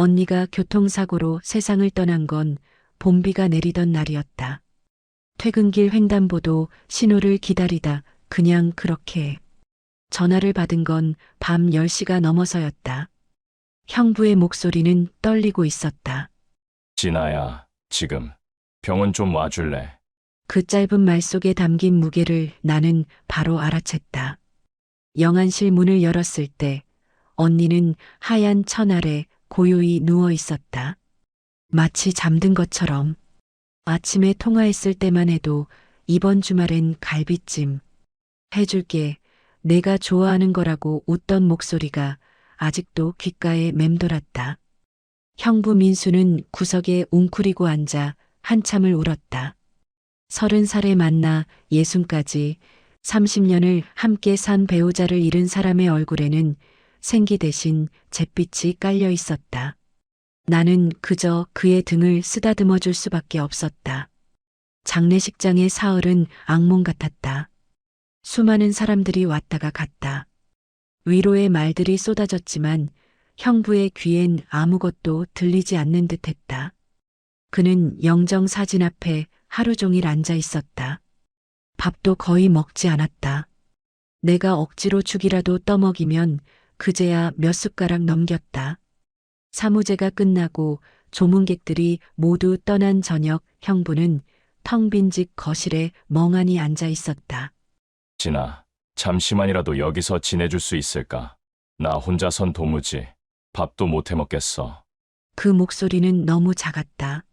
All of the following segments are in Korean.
언니가 교통사고로 세상을 떠난 건 봄비가 내리던 날이었다. 퇴근길 횡단보도 신호를 기다리다 그냥 그렇게 전화를 받은 건 밤 10시가 넘어서였다. 형부의 목소리는 떨리고 있었다. 진아야, 지금 병원 좀 와줄래? 그 짧은 말 속에 담긴 무게를 나는 바로 알아챘다. 영안실 문을 열었을 때 언니는 하얀 천 아래 고요히 누워 있었다. 마치 잠든 것처럼. 아침에 통화했을 때만 해도 이번 주말엔 갈비찜 해줄게. 내가 좋아하는 거라고 웃던 목소리가 아직도 귓가에 맴돌았다. 형부 민수는 구석에 웅크리고 앉아 한참을 울었다. 30살에 만나 60까지 30년을 함께 산 배우자를 잃은 사람의 얼굴에는 생기 대신 잿빛이 깔려 있었다. 나는 그저 그의 등을 쓰다듬어 줄 수밖에 없었다. 장례식장의 사흘은 악몽 같았다. 수많은 사람들이 왔다가 갔다. 위로의 말들이 쏟아졌지만 형부의 귀엔 아무것도 들리지 않는 듯했다. 그는 영정 사진 앞에 하루 종일 앉아 있었다. 밥도 거의 먹지 않았다. 내가 억지로 죽이라도 떠먹이면 그제야 몇 숟가락 넘겼다. 사무제가 끝나고 조문객들이 모두 떠난 저녁 형부는 텅 빈 집 거실에 멍하니 앉아 있었다. 진아, 잠시만이라도 여기서 지내줄 수 있을까? 나 혼자선 도무지 밥도 못 해먹겠어. 그 목소리는 너무 작았다.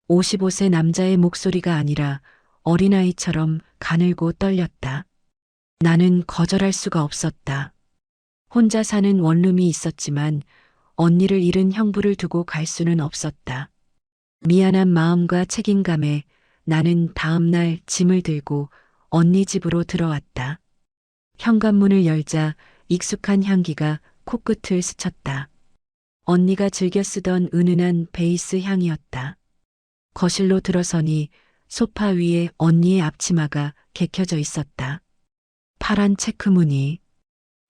55세 남자의 목소리가 아니라 어린아이처럼 가늘고 떨렸다. 나는 거절할 수가 없었다. 혼자 사는 원룸이 있었지만 언니를 잃은 형부를 두고 갈 수는 없었다. 미안한 마음과 책임감에 나는 다음 날 짐을 들고 언니 집으로 들어왔다. 현관문을 열자 익숙한 향기가 코끝을 스쳤다. 언니가 즐겨 쓰던 은은한 베이스 향이었다. 거실로 들어서니 소파 위에 언니의 앞치마가 개켜져 있었다. 파란 체크무늬.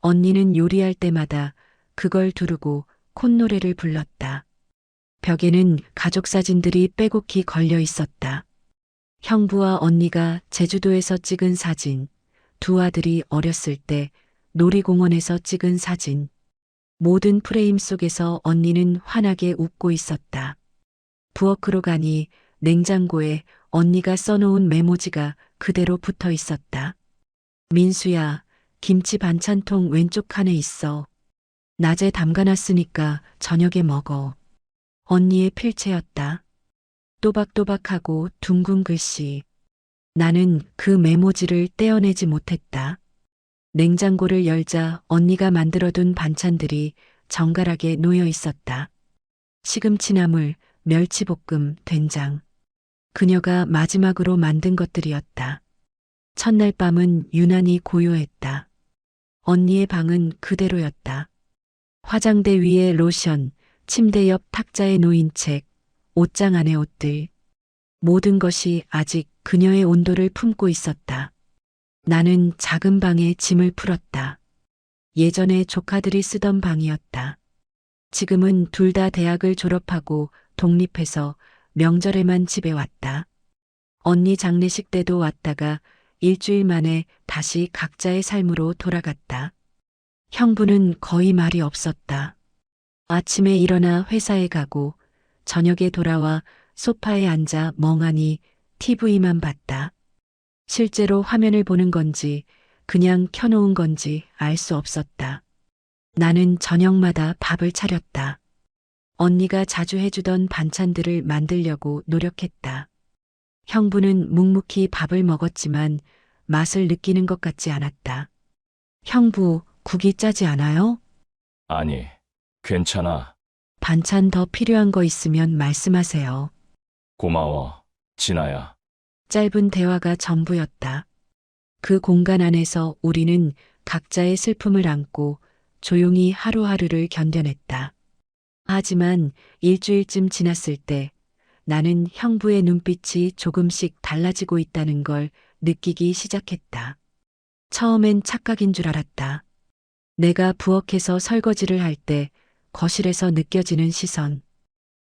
언니는 요리할 때마다 그걸 두르고 콧노래를 불렀다. 벽에는 가족 사진들이 빼곡히 걸려 있었다. 형부와 언니가 제주도에서 찍은 사진, 두 아들이 어렸을 때 놀이공원에서 찍은 사진. 모든 프레임 속에서 언니는 환하게 웃고 있었다. 부엌으로 가니 냉장고에 언니가 써놓은 메모지가 그대로 붙어 있었다. 민수야, 김치 반찬통 왼쪽 칸에 있어. 낮에 담가놨으니까 저녁에 먹어. 언니의 필체였다. 또박또박하고 둥근 글씨. 나는 그 메모지를 떼어내지 못했다. 냉장고를 열자 언니가 만들어둔 반찬들이 정갈하게 놓여 있었다. 시금치나물, 멸치볶음, 된장. 그녀가 마지막으로 만든 것들이었다. 첫날 밤은 유난히 고요했다. 언니의 방은 그대로였다. 화장대 위에 로션, 침대 옆 탁자에 놓인 책, 옷장 안의 옷들. 모든 것이 아직 그녀의 온도를 품고 있었다. 나는 작은 방에 짐을 풀었다. 예전에 조카들이 쓰던 방이었다. 지금은 둘 다 대학을 졸업하고 독립해서 명절에만 집에 왔다. 언니 장례식 때도 왔다가 일주일 만에 다시 각자의 삶으로 돌아갔다. 형부는 거의 말이 없었다. 아침에 일어나 회사에 가고 저녁에 돌아와 소파에 앉아 멍하니 TV만 봤다. 실제로 화면을 보는 건지 그냥 켜놓은 건지 알 수 없었다. 나는 저녁마다 밥을 차렸다. 언니가 자주 해주던 반찬들을 만들려고 노력했다. 형부는 묵묵히 밥을 먹었지만 맛을 느끼는 것 같지 않았다. 형부, 국이 짜지 않아요? 아니, 괜찮아. 반찬 더 필요한 거 있으면 말씀하세요. 고마워, 진아야. 짧은 대화가 전부였다. 그 공간 안에서 우리는 각자의 슬픔을 안고 조용히 하루하루를 견뎌냈다. 하지만 일주일쯤 지났을 때 나는 형부의 눈빛이 조금씩 달라지고 있다는 걸 느끼기 시작했다. 처음엔 착각인 줄 알았다. 내가 부엌에서 설거지를 할 때 거실에서 느껴지는 시선.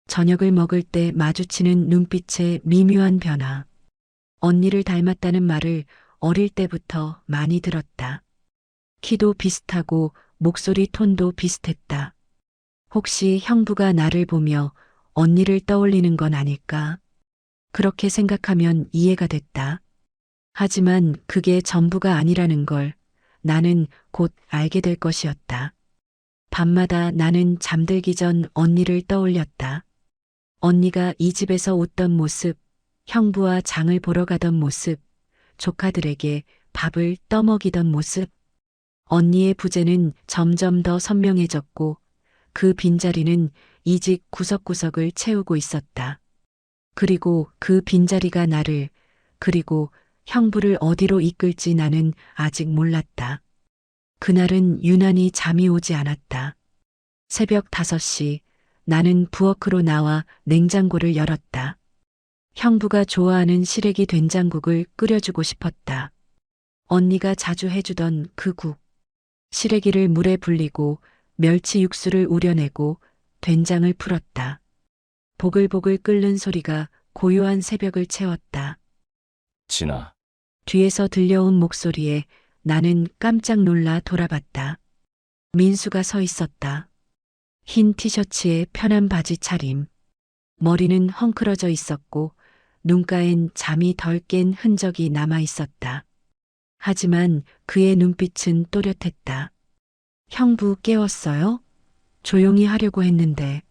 저녁을 먹을 때 마주치는 눈빛의 미묘한 변화. 언니를 닮았다는 말을 어릴 때부터 많이 들었다. 키도 비슷하고 목소리 톤도 비슷했다. 혹시 형부가 나를 보며 언니를 떠올리는 건 아닐까? 그렇게 생각하면 이해가 됐다. 하지만 그게 전부가 아니라는 걸 나는 곧 알게 될 것이었다. 밤마다 나는 잠들기 전 언니를 떠올렸다. 언니가 이 집에서 웃던 모습, 형부와 장을 보러 가던 모습, 조카들에게 밥을 떠먹이던 모습. 언니의 부재는 점점 더 선명해졌고 그 빈자리는 이 집 구석구석을 채우고 있었다. 그리고 그 빈자리가 나를, 그리고 형부를 어디로 이끌지 나는 아직 몰랐다. 그날은 유난히 잠이 오지 않았다. 새벽 5시 나는 부엌으로 나와 냉장고를 열었다. 형부가 좋아하는 시래기 된장국을 끓여주고 싶었다. 언니가 자주 해주던 그 국. 시래기를 물에 불리고 멸치 육수를 우려내고 된장을 풀었다. 보글보글 끓는 소리가 고요한 새벽을 채웠다. 진아, 뒤에서 들려온 목소리에 나는 깜짝 놀라 돌아봤다. 민수가 서 있었다. 흰 티셔츠에 편한 바지 차림. 머리는 헝클어져 있었고 눈가엔 잠이 덜 깬 흔적이 남아 있었다. 하지만 그의 눈빛은 또렷했다. 형부 깨웠어요? 조용히 하려고 했는데.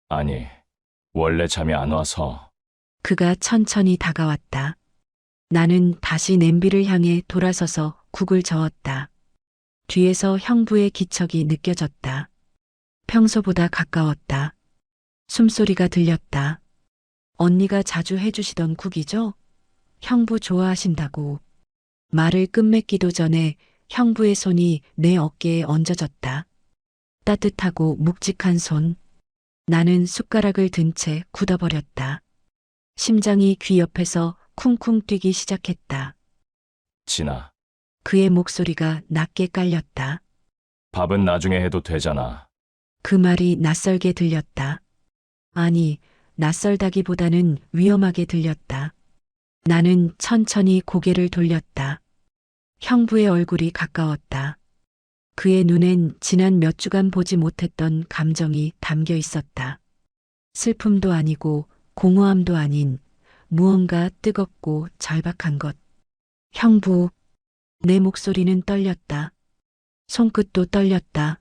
아니, 원래 잠이 안 와서. 그가 천천히 다가왔다. 나는 다시 냄비를 향해 돌아서서 국을 저었다. 뒤에서 형부의 기척이 느껴졌다. 평소보다 가까웠다. 숨소리가 들렸다. 언니가 자주 해주시던 국이죠? 형부 좋아하신다고. 말을 끝맺기도 전에 형부의 손이 내 어깨에 얹어졌다. 따뜻하고 묵직한 손. 나는 숟가락을 든 채 굳어버렸다. 심장이 귀 옆에서 쿵쿵 뛰기 시작했다. 진아, 그의 목소리가 낮게 깔렸다. 밥은 나중에 해도 되잖아. 그 말이 낯설게 들렸다. 아니, 낯설다기보다는 위험하게 들렸다. 나는 천천히 고개를 돌렸다. 형부의 얼굴이 가까웠다. 그의 눈엔 지난 몇 주간 보지 못했던 감정이 담겨 있었다. 슬픔도 아니고 공허함도 아닌 무언가 뜨겁고 절박한 것. 형부, 내 목소리는 떨렸다. 손끝도 떨렸다.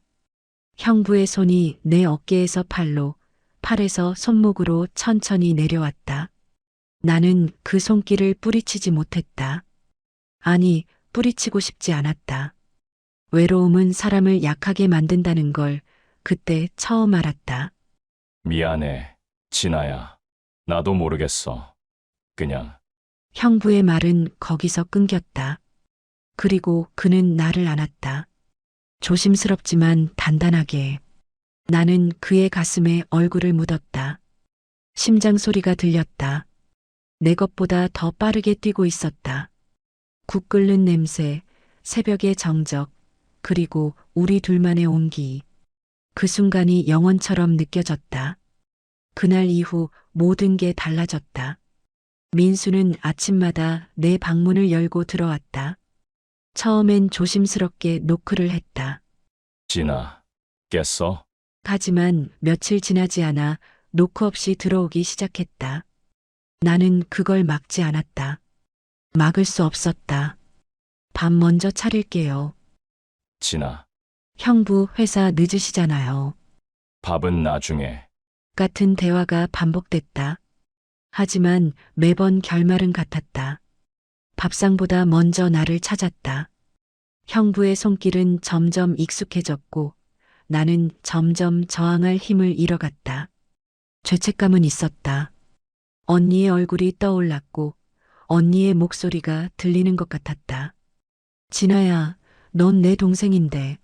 형부의 손이 내 어깨에서 팔로, 팔에서 손목으로 천천히 내려왔다. 나는 그 손길을 뿌리치지 못했다. 아니, 뿌리치고 싶지 않았다. 외로움은 사람을 약하게 만든다는 걸 그때 처음 알았다. 미안해, 진아야. 나도 모르겠어. 그냥. 형부의 말은 거기서 끊겼다. 그리고 그는 나를 안았다. 조심스럽지만 단단하게. 나는 그의 가슴에 얼굴을 묻었다. 심장 소리가 들렸다. 내 것보다 더 빠르게 뛰고 있었다. 국 끓는 냄새, 새벽의 정적, 그리고 우리 둘만의 온기. 그 순간이 영원처럼 느껴졌다. 그날 이후 모든 게 달라졌다. 민수는 아침마다 내 방문을 열고 들어왔다. 처음엔 조심스럽게 노크를 했다. 진아, 깼어? 하지만 며칠 지나지 않아 노크 없이 들어오기 시작했다. 나는 그걸 막지 않았다. 막을 수 없었다. 밥 먼저 차릴게요. 진아, 형부 회사 늦으시잖아요. 밥은 나중에. 같은 대화가 반복됐다. 하지만 매번 결말은 같았다. 밥상보다 먼저 나를 찾았다. 형부의 손길은 점점 익숙해졌고 나는 점점 저항할 힘을 잃어갔다. 죄책감은 있었다. 언니의 얼굴이 떠올랐고 언니의 목소리가 들리는 것 같았다. 진아야, 넌 내 동생인데.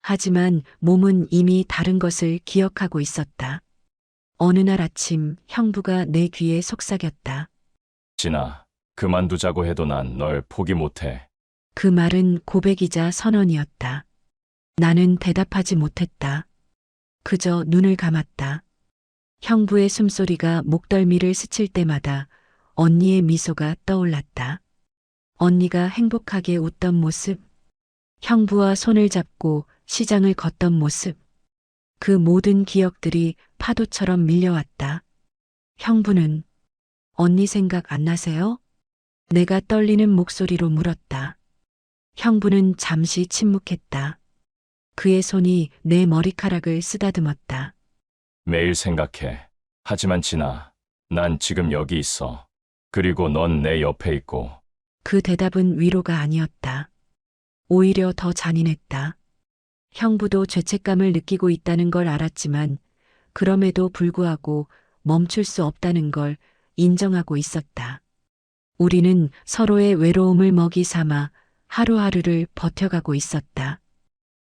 하지만 몸은 이미 다른 것을 기억하고 있었다. 어느 날 아침 형부가 내 귀에 속삭였다. 진아, 그만두자고 해도 난 널 포기 못해. 그 말은 고백이자 선언이었다. 나는 대답하지 못했다. 그저 눈을 감았다. 형부의 숨소리가 목덜미를 스칠 때마다 언니의 미소가 떠올랐다. 언니가 행복하게 웃던 모습, 형부와 손을 잡고 시장을 걷던 모습, 그 모든 기억들이 파도처럼 밀려왔다. 형부는 언니 생각 안 나세요? 내가 떨리는 목소리로 물었다. 형부는 잠시 침묵했다. 그의 손이 내 머리카락을 쓰다듬었다. 매일 생각해. 하지만 진아, 난 지금 여기 있어. 그리고 넌 내 옆에 있고. 그 대답은 위로가 아니었다. 오히려 더 잔인했다. 형부도 죄책감을 느끼고 있다는 걸 알았지만 그럼에도 불구하고 멈출 수 없다는 걸 인정하고 있었다. 우리는 서로의 외로움을 먹이 삼아 하루하루를 버텨가고 있었다.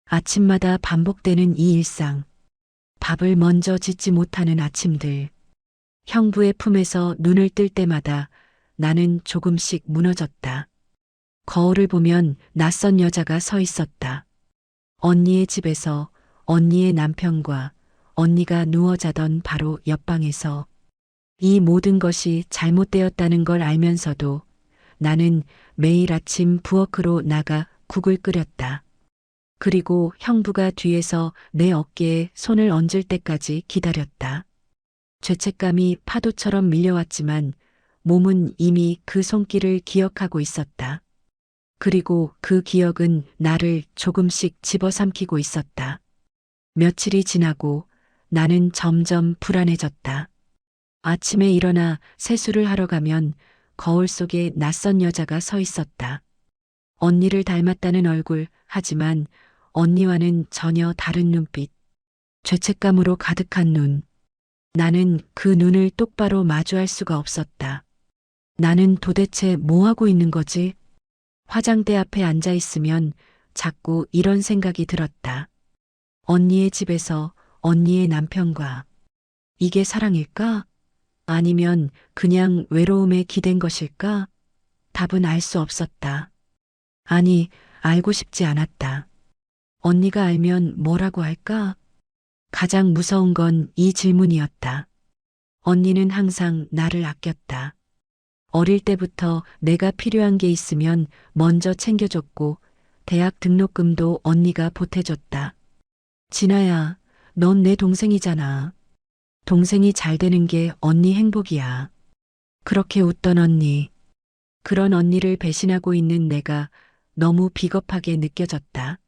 아침마다 반복되는 이 일상. 밥을 먼저 짓지 못하는 아침들. 형부의 품에서 눈을 뜰 때마다 나는 조금씩 무너졌다. 거울을 보면 낯선 여자가 서 있었다. 언니의 집에서 언니의 남편과 언니가 누워 자던 바로 옆방에서 이 모든 것이 잘못되었다는 걸 알면서도 나는 매일 아침 부엌으로 나가 국을 끓였다. 그리고 형부가 뒤에서 내 어깨에 손을 얹을 때까지 기다렸다. 죄책감이 파도처럼 밀려왔지만 몸은 이미 그 손길을 기억하고 있었다. 그리고 그 기억은 나를 조금씩 집어삼키고 있었다. 며칠이 지나고 나는 점점 불안해졌다. 아침에 일어나 세수를 하러 가면 거울 속에 낯선 여자가 서 있었다. 언니를 닮았다는 얼굴, 하지만 언니와는 전혀 다른 눈빛. 죄책감으로 가득한 눈. 나는 그 눈을 똑바로 마주할 수가 없었다. 나는 도대체 뭐 하고 있는 거지? 화장대 앞에 앉아 있으면 자꾸 이런 생각이 들었다. 언니의 집에서 언니의 남편과 이게 사랑일까? 아니면 그냥 외로움에 기댄 것일까? 답은 알 수 없었다. 아니, 알고 싶지 않았다. 언니가 알면 뭐라고 할까? 가장 무서운 건 이 질문이었다. 언니는 항상 나를 아꼈다. 어릴 때부터 내가 필요한 게 있으면 먼저 챙겨줬고 대학 등록금도 언니가 보태줬다. 진아야, 넌 내 동생이잖아. 동생이 잘 되는 게 언니 행복이야. 그렇게 웃던 언니. 그런 언니를 배신하고 있는 내가 너무 비겁하게 느껴졌다.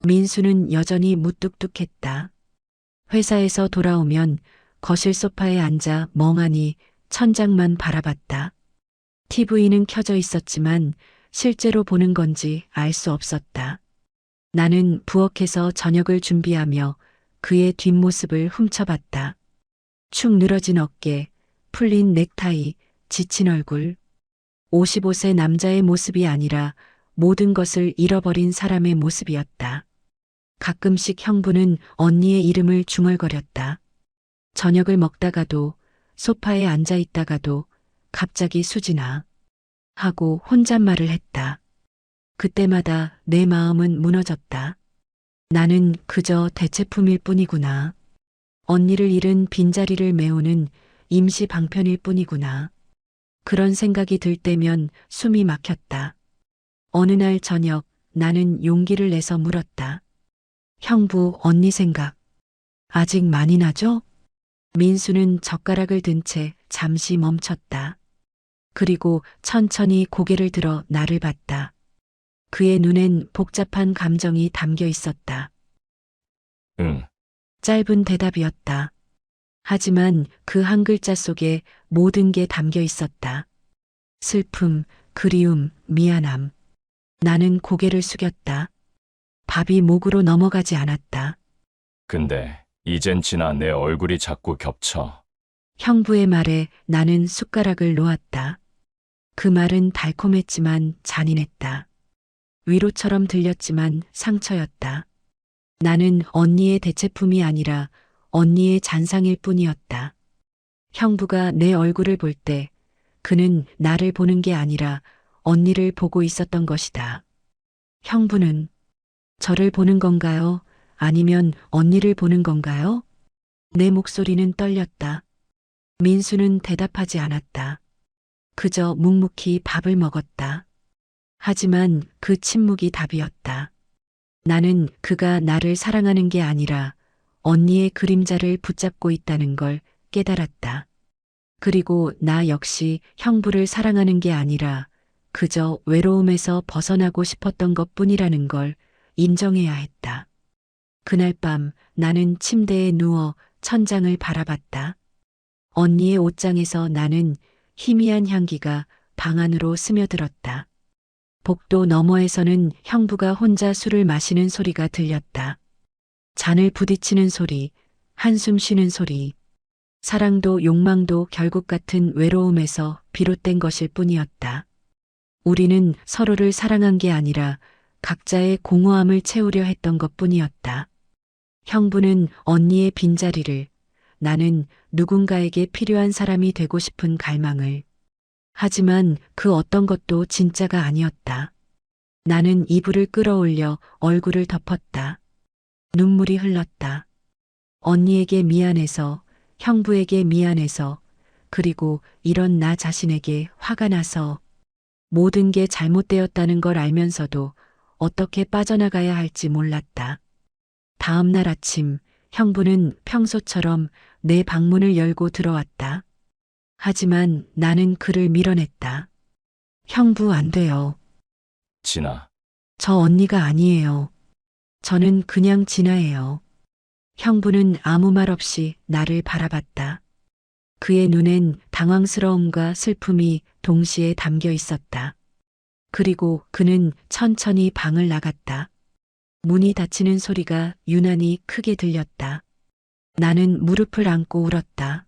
민수는 여전히 무뚝뚝했다. 회사에서 돌아오면 거실 소파에 앉아 멍하니 천장만 바라봤다. TV는 켜져 있었지만 실제로 보는 건지 알 수 없었다. 나는 부엌에서 저녁을 준비하며 그의 뒷모습을 훔쳐봤다. 축 늘어진 어깨, 풀린 넥타이, 지친 얼굴. 55세 남자의 모습이 아니라 모든 것을 잃어버린 사람의 모습이었다. 가끔씩 형부는 언니의 이름을 중얼거렸다. 저녁을 먹다가도 소파에 앉아 있다가도 갑자기 수진아 하고 혼잣말을 했다. 그때마다 내 마음은 무너졌다. 나는 그저 대체품일 뿐이구나. 언니를 잃은 빈자리를 메우는 임시 방편일 뿐이구나. 그런 생각이 들 때면 숨이 막혔다. 어느 날 저녁 나는 용기를 내서 물었다. 형부, 언니 생각 아직 많이 나죠? 민수는 젓가락을 든 채 잠시 멈췄다. 그리고 천천히 고개를 들어 나를 봤다. 그의 눈엔 복잡한 감정이 담겨 있었다. 응. 짧은 대답이었다. 하지만 그 한 글자 속에 모든 게 담겨 있었다. 슬픔, 그리움, 미안함. 나는 고개를 숙였다. 밥이 목으로 넘어가지 않았다. 근데 이젠 진아 내 얼굴이 자꾸 겹쳐. 형부의 말에 나는 숟가락을 놓았다. 그 말은 달콤했지만 잔인했다. 위로처럼 들렸지만 상처였다. 나는 언니의 대체품이 아니라 언니의 잔상일 뿐이었다. 형부가 내 얼굴을 볼 때 그는 나를 보는 게 아니라 언니를 보고 있었던 것이다. 형부는 저를 보는 건가요? 아니면 언니를 보는 건가요? 내 목소리는 떨렸다. 민수는 대답하지 않았다. 그저 묵묵히 밥을 먹었다. 하지만 그 침묵이 답이었다. 나는 그가 나를 사랑하는 게 아니라 언니의 그림자를 붙잡고 있다는 걸 깨달았다. 그리고 나 역시 형부를 사랑하는 게 아니라 그저 외로움에서 벗어나고 싶었던 것 뿐이라는 걸 인정해야 했다. 그날 밤 나는 침대에 누워 천장을 바라봤다. 언니의 옷장에서 나는 희미한 향기가 방 안으로 스며들었다. 복도 너머에서는 형부가 혼자 술을 마시는 소리가 들렸다. 잔을 부딪히는 소리, 한숨 쉬는 소리. 사랑도 욕망도 결국 같은 외로움에서 비롯된 것일 뿐이었다. 우리는 서로를 사랑한 게 아니라 각자의 공허함을 채우려 했던 것 뿐이었다. 형부는 언니의 빈자리를, 나는 누군가에게 필요한 사람이 되고 싶은 갈망을. 하지만 그 어떤 것도 진짜가 아니었다. 나는 이불을 끌어올려 얼굴을 덮었다. 눈물이 흘렀다. 언니에게 미안해서, 형부에게 미안해서, 그리고 이런 나 자신에게 화가 나서 모든 게 잘못되었다는 걸 알면서도 어떻게 빠져나가야 할지 몰랐다. 다음 날 아침, 형부는 평소처럼 내 방문을 열고 들어왔다. 하지만 나는 그를 밀어냈다. 형부 안 돼요. 진아, 저 언니가 아니에요. 저는 그냥 진아예요. 형부는 아무 말 없이 나를 바라봤다. 그의 눈엔 당황스러움과 슬픔이 동시에 담겨 있었다. 그리고 그는 천천히 방을 나갔다. 문이 닫히는 소리가 유난히 크게 들렸다. 나는 무릎을 안고 울었다.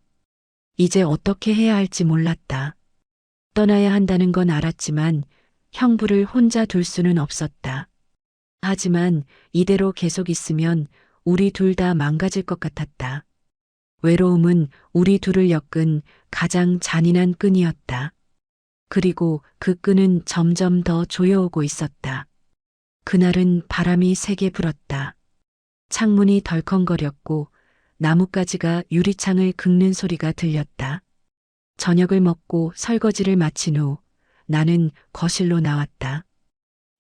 이제 어떻게 해야 할지 몰랐다. 떠나야 한다는 건 알았지만 형부를 혼자 둘 수는 없었다. 하지만 이대로 계속 있으면 우리 둘 다 망가질 것 같았다. 외로움은 우리 둘을 엮은 가장 잔인한 끈이었다. 그리고 그 끈은 점점 더 조여오고 있었다. 그날은 바람이 세게 불었다. 창문이 덜컹거렸고 나뭇가지가 유리창을 긁는 소리가 들렸다. 저녁을 먹고 설거지를 마친 후 나는 거실로 나왔다.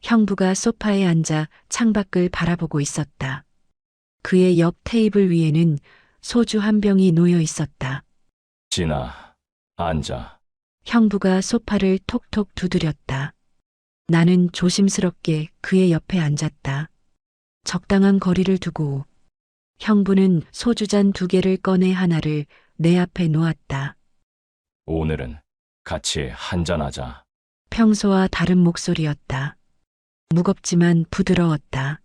형부가 소파에 앉아 창밖을 바라보고 있었다. 그의 옆 테이블 위에는 소주 한 병이 놓여 있었다. 진아, 앉아. 형부가 소파를 톡톡 두드렸다. 나는 조심스럽게 그의 옆에 앉았다. 적당한 거리를 두고 형부는 소주잔 2개를 꺼내 하나를 내 앞에 놓았다. 오늘은 같이 한잔하자. 평소와 다른 목소리였다. 무겁지만 부드러웠다.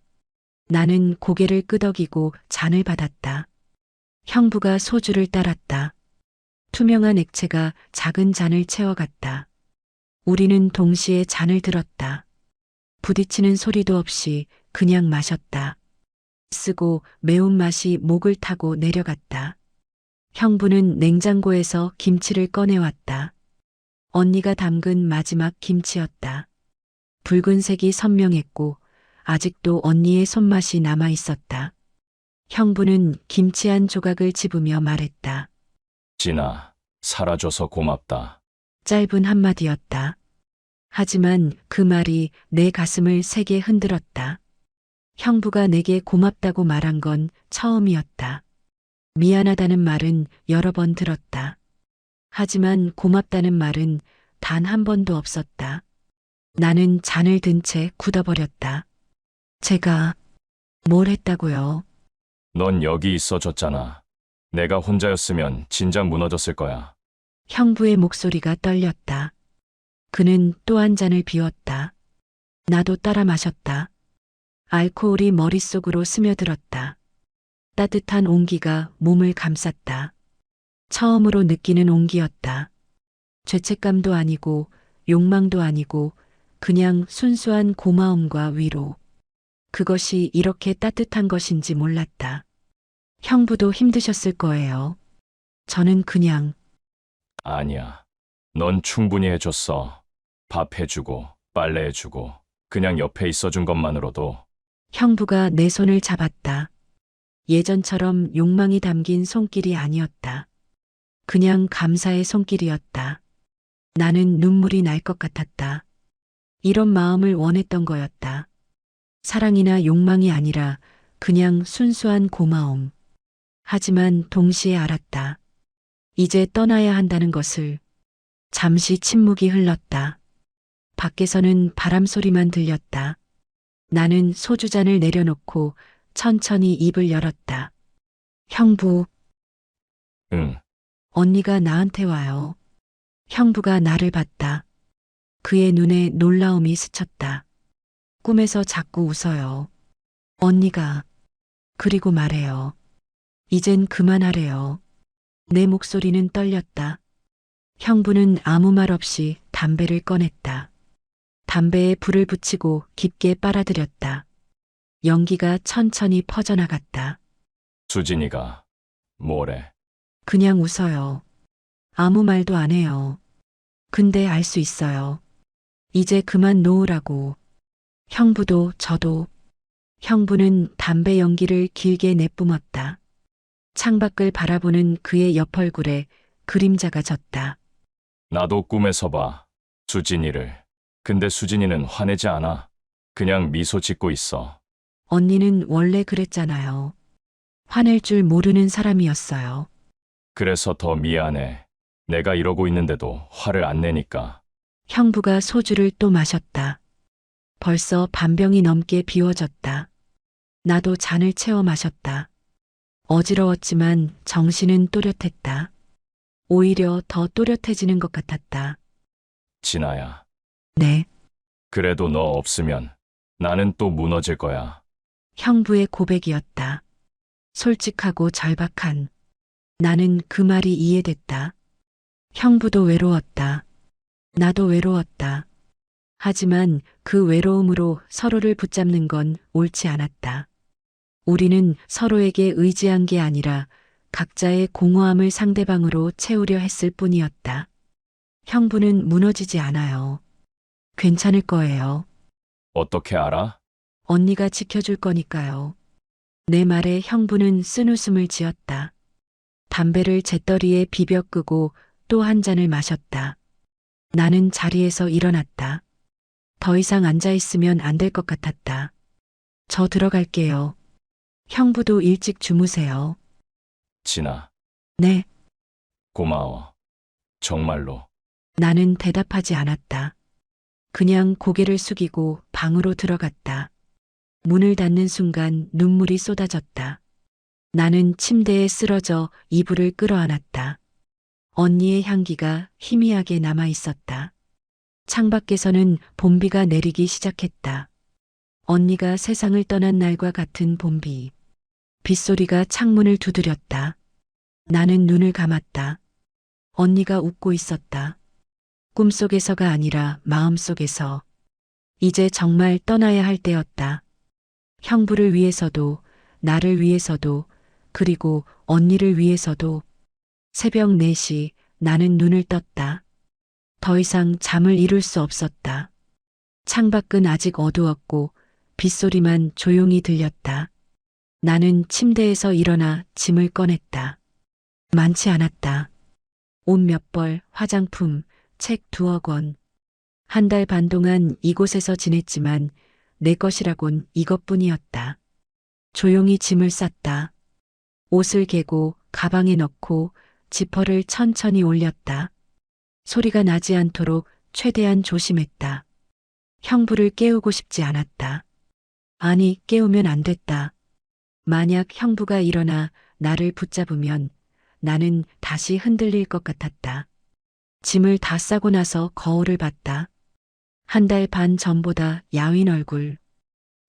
나는 고개를 끄덕이고 잔을 받았다. 형부가 소주를 따랐다. 투명한 액체가 작은 잔을 채워갔다. 우리는 동시에 잔을 들었다. 부딪히는 소리도 없이 그냥 마셨다. 쓰고 매운맛이 목을 타고 내려갔다. 형부는 냉장고에서 김치를 꺼내왔다. 언니가 담근 마지막 김치였다. 붉은색이 선명했고 아직도 언니의 손맛이 남아 있었다. 형부는 김치 한 조각을 집으며 말했다. 진아, 살아줘서 고맙다. 짧은 한마디였다. 하지만 그 말이 내 가슴을 세게 흔들었다. 형부가 내게 고맙다고 말한 건 처음이었다. 미안하다는 말은 여러 번 들었다. 하지만 고맙다는 말은 단 한 번도 없었다. 나는 잔을 든 채 굳어버렸다. 제가 뭘 했다고요? 넌 여기 있어줬잖아. 내가 혼자였으면 진작 무너졌을 거야. 형부의 목소리가 떨렸다. 그는 또 한 잔을 비웠다. 나도 따라 마셨다. 알코올이 머릿속으로 스며들었다. 따뜻한 온기가 몸을 감쌌다. 처음으로 느끼는 온기였다. 죄책감도 아니고 욕망도 아니고 그냥 순수한 고마움과 위로. 그것이 이렇게 따뜻한 것인지 몰랐다. 형부도 힘드셨을 거예요. 저는 그냥 아니야. 넌 충분히 해줬어. 밥 해주고, 빨래 해주고, 그냥 옆에 있어준 것만으로도. 형부가 내 손을 잡았다. 예전처럼 욕망이 담긴 손길이 아니었다. 그냥 감사의 손길이었다. 나는 눈물이 날 것 같았다. 이런 마음을 원했던 거였다. 사랑이나 욕망이 아니라 그냥 순수한 고마움. 하지만 동시에 알았다. 이제 떠나야 한다는 것을. 잠시 침묵이 흘렀다. 밖에서는 바람 소리만 들렸다. 나는 소주잔을 내려놓고 천천히 입을 열었다. 형부, 응, 언니가 나한테 와요. 형부가 나를 봤다. 그의 눈에 놀라움이 스쳤다. 꿈에서 자꾸 웃어요. 언니가. 그리고 말해요. 이젠 그만하래요. 내 목소리는 떨렸다. 형부는 아무 말 없이 담배를 꺼냈다. 담배에 불을 붙이고 깊게 빨아들였다. 연기가 천천히 퍼져나갔다. 수진이가 뭐래? 그냥 웃어요. 아무 말도 안 해요. 근데 알 수 있어요. 이제 그만 놓으라고. 형부도 저도. 형부는 담배 연기를 길게 내뿜었다. 창밖을 바라보는 그의 옆 얼굴에 그림자가 졌다. 나도 꿈에서 봐. 수진이를. 근데 수진이는 화내지 않아. 그냥 미소 짓고 있어. 언니는 원래 그랬잖아요. 화낼 줄 모르는 사람이었어요. 그래서 더 미안해. 내가 이러고 있는데도 화를 안 내니까. 형부가 소주를 또 마셨다. 벌써 반병이 넘게 비워졌다. 나도 잔을 채워 마셨다. 어지러웠지만 정신은 또렷했다. 오히려 더 또렷해지는 것 같았다. 진아야. 네, 그래도 너 없으면 나는 또 무너질 거야. 형부의 고백이었다. 솔직하고 절박한. 나는 그 말이 이해됐다. 형부도 외로웠다. 나도 외로웠다. 하지만 그 외로움으로 서로를 붙잡는 건 옳지 않았다. 우리는 서로에게 의지한 게 아니라 각자의 공허함을 상대방으로 채우려 했을 뿐이었다. 형부는 무너지지 않아요. 괜찮을 거예요. 어떻게 알아? 언니가 지켜줄 거니까요. 내 말에 형부는 쓴웃음을 지었다. 담배를 재떨이에 비벼 끄고 또 한 잔을 마셨다. 나는 자리에서 일어났다. 더 이상 앉아 있으면 안 될 것 같았다. 저 들어갈게요. 형부도 일찍 주무세요. 진아. 네, 고마워. 정말로. 나는 대답하지 않았다. 그냥 고개를 숙이고 방으로 들어갔다. 문을 닫는 순간 눈물이 쏟아졌다. 나는 침대에 쓰러져 이불을 끌어안았다. 언니의 향기가 희미하게 남아 있었다. 창밖에서는 봄비가 내리기 시작했다. 언니가 세상을 떠난 날과 같은 봄비. 빗소리가 창문을 두드렸다. 나는 눈을 감았다. 언니가 웃고 있었다. 꿈속에서가 아니라 마음속에서. 이제 정말 떠나야 할 때였다. 형부를 위해서도, 나를 위해서도, 그리고 언니를 위해서도. 새벽 4시 나는 눈을 떴다. 더 이상 잠을 이룰 수 없었다. 창밖은 아직 어두웠고 빗소리만 조용히 들렸다. 나는 침대에서 일어나 짐을 꺼냈다. 많지 않았다. 옷 몇 벌, 화장품, 책 2억 원. 한 달 반 동안 이곳에서 지냈지만 내 것이라곤 이것뿐이었다. 조용히 짐을 쌌다. 옷을 개고 가방에 넣고 지퍼를 천천히 올렸다. 소리가 나지 않도록 최대한 조심했다. 형부를 깨우고 싶지 않았다. 아니, 깨우면 안 됐다. 만약 형부가 일어나 나를 붙잡으면 나는 다시 흔들릴 것 같았다. 짐을 다 싸고 나서 거울을 봤다. 한 달 반 전보다 야윈 얼굴.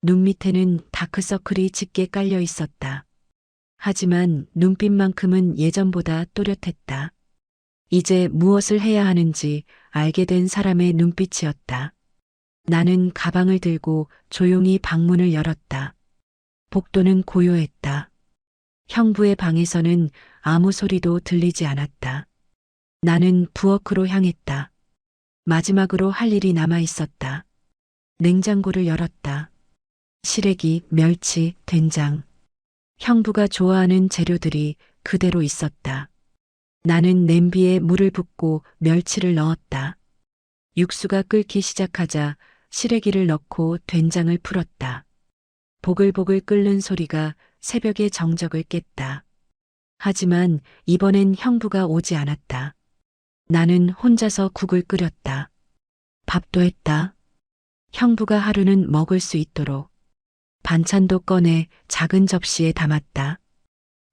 눈 밑에는 다크서클이 짙게 깔려 있었다. 하지만 눈빛만큼은 예전보다 또렷했다. 이제 무엇을 해야 하는지 알게 된 사람의 눈빛이었다. 나는 가방을 들고 조용히 방문을 열었다. 복도는 고요했다. 형부의 방에서는 아무 소리도 들리지 않았다. 나는 부엌으로 향했다. 마지막으로 할 일이 남아 있었다. 냉장고를 열었다. 시래기, 멸치, 된장. 형부가 좋아하는 재료들이 그대로 있었다. 나는 냄비에 물을 붓고 멸치를 넣었다. 육수가 끓기 시작하자 시래기를 넣고 된장을 풀었다. 보글보글 끓는 소리가 새벽의 정적을 깼다. 하지만 이번엔 형부가 오지 않았다. 나는 혼자서 국을 끓였다. 밥도 했다. 형부가 하루는 먹을 수 있도록 반찬도 꺼내 작은 접시에 담았다.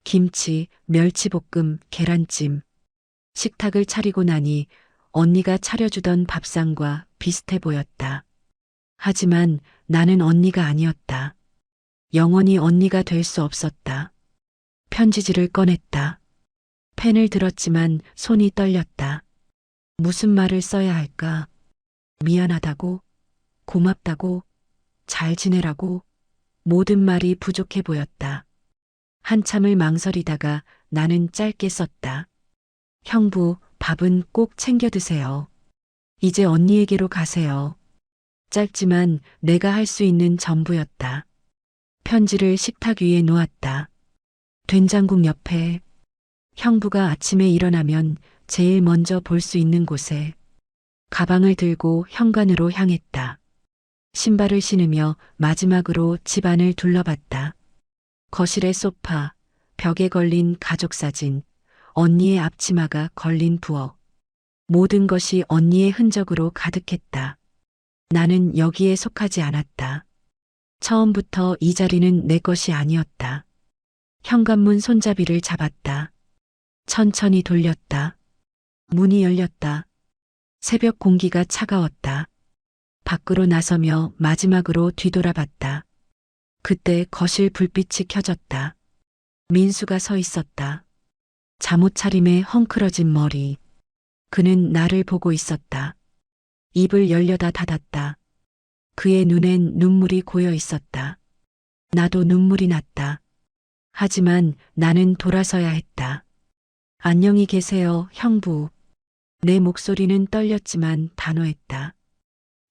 김치, 멸치볶음, 계란찜. 식탁을 차리고 나니 언니가 차려주던 밥상과 비슷해 보였다. 하지만 나는 언니가 아니었다. 영원히 언니가 될 수 없었다. 편지지를 꺼냈다. 펜을 들었지만 손이 떨렸다. 무슨 말을 써야 할까? 미안하다고, 고맙다고, 잘 지내라고, 모든 말이 부족해 보였다. 한참을 망설이다가 나는 짧게 썼다. 형부, 밥은 꼭 챙겨 드세요. 이제 언니에게로 가세요. 짧지만 내가 할 수 있는 전부였다. 편지를 식탁 위에 놓았다. 된장국 옆에 형부가 아침에 일어나면 제일 먼저 볼 수 있는 곳에 가방을 들고 현관으로 향했다. 신발을 신으며 마지막으로 집안을 둘러봤다. 거실의 소파, 벽에 걸린 가족 사진, 언니의 앞치마가 걸린 부엌. 모든 것이 언니의 흔적으로 가득했다. 나는 여기에 속하지 않았다. 처음부터 이 자리는 내 것이 아니었다. 현관문 손잡이를 잡았다. 천천히 돌렸다. 문이 열렸다. 새벽 공기가 차가웠다. 밖으로 나서며 마지막으로 뒤돌아봤다. 그때 거실 불빛이 켜졌다. 민수가 서 있었다. 잠옷 차림에 헝클어진 머리. 그는 나를 보고 있었다. 입을 열려다 닫았다. 그의 눈엔 눈물이 고여 있었다. 나도 눈물이 났다. 하지만 나는 돌아서야 했다. 안녕히 계세요, 형부. 내 목소리는 떨렸지만 단호했다.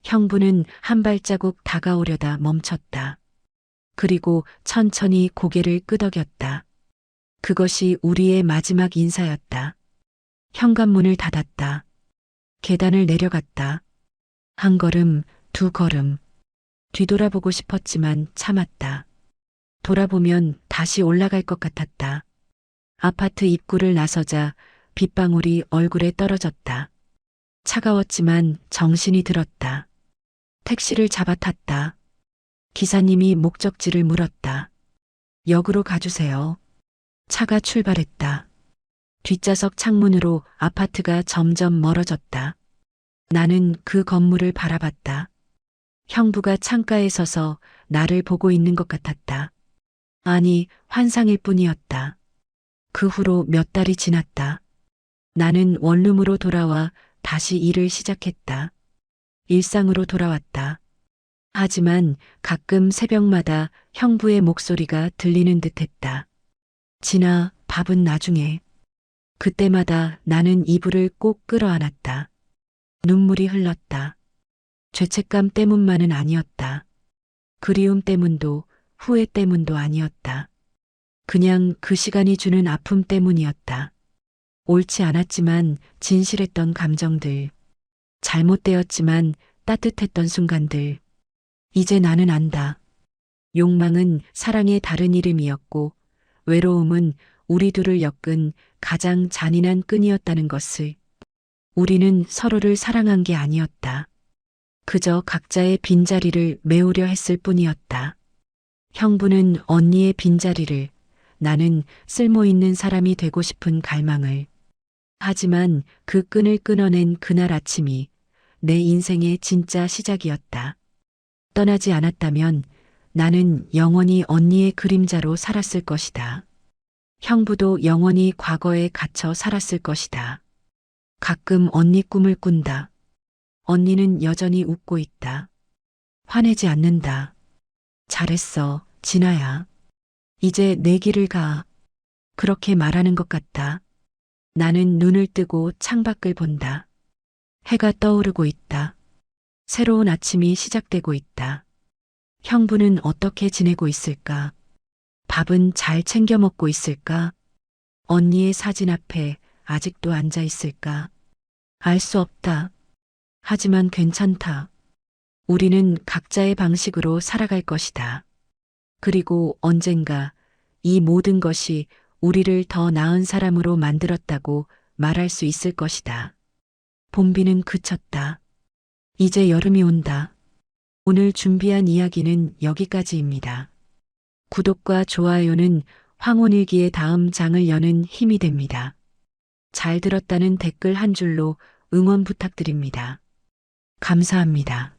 형부는 한 발자국 다가오려다 멈췄다. 그리고 천천히 고개를 끄덕였다. 그것이 우리의 마지막 인사였다. 현관문을 닫았다. 계단을 내려갔다. 한 걸음, 두 걸음. 뒤돌아보고 싶었지만 참았다. 돌아보면 다시 올라갈 것 같았다. 아파트 입구를 나서자 빗방울이 얼굴에 떨어졌다. 차가웠지만 정신이 들었다. 택시를 잡아 탔다. 기사님이 목적지를 물었다. 역으로 가주세요. 차가 출발했다. 뒷좌석 창문으로 아파트가 점점 멀어졌다. 나는 그 건물을 바라봤다. 형부가 창가에 서서 나를 보고 있는 것 같았다. 아니, 환상일 뿐이었다. 그 후로 몇 달이 지났다. 나는 원룸으로 돌아와 다시 일을 시작했다. 일상으로 돌아왔다. 하지만 가끔 새벽마다 형부의 목소리가 들리는 듯했다. 진아, 밥은 나중에. 그때마다 나는 이불을 꼭 끌어안았다. 눈물이 흘렀다. 죄책감 때문만은 아니었다. 그리움 때문도 후회 때문도 아니었다. 그냥 그 시간이 주는 아픔 때문이었다. 옳지 않았지만 진실했던 감정들. 잘못되었지만 따뜻했던 순간들. 이제 나는 안다. 욕망은 사랑의 다른 이름이었고 외로움은 우리 둘을 엮은 가장 잔인한 끈이었다는 것을. 우리는 서로를 사랑한 게 아니었다. 그저 각자의 빈자리를 메우려 했을 뿐이었다. 형부는 언니의 빈자리를, 나는 쓸모있는 사람이 되고 싶은 갈망을. 하지만 그 끈을 끊어낸 그날 아침이 내 인생의 진짜 시작이었다. 떠나지 않았다면 나는 영원히 언니의 그림자로 살았을 것이다. 형부도 영원히 과거에 갇혀 살았을 것이다. 가끔 언니 꿈을 꾼다. 언니는 여전히 웃고 있다. 화내지 않는다. 잘했어, 진아야. 이제 내 길을 가. 그렇게 말하는 것 같다. 나는 눈을 뜨고 창밖을 본다. 해가 떠오르고 있다. 새로운 아침이 시작되고 있다. 형부는 어떻게 지내고 있을까? 밥은 잘 챙겨 먹고 있을까? 언니의 사진 앞에 아직도 앉아 있을까? 알 수 없다. 하지만 괜찮다. 우리는 각자의 방식으로 살아갈 것이다. 그리고 언젠가 이 모든 것이 우리를 더 나은 사람으로 만들었다고 말할 수 있을 것이다. 봄비는 그쳤다. 이제 여름이 온다. 오늘 준비한 이야기는 여기까지입니다. 구독과 좋아요는 황혼일기의 다음 장을 여는 힘이 됩니다. 잘 들었다는 댓글 한 줄로 응원 부탁드립니다. 감사합니다.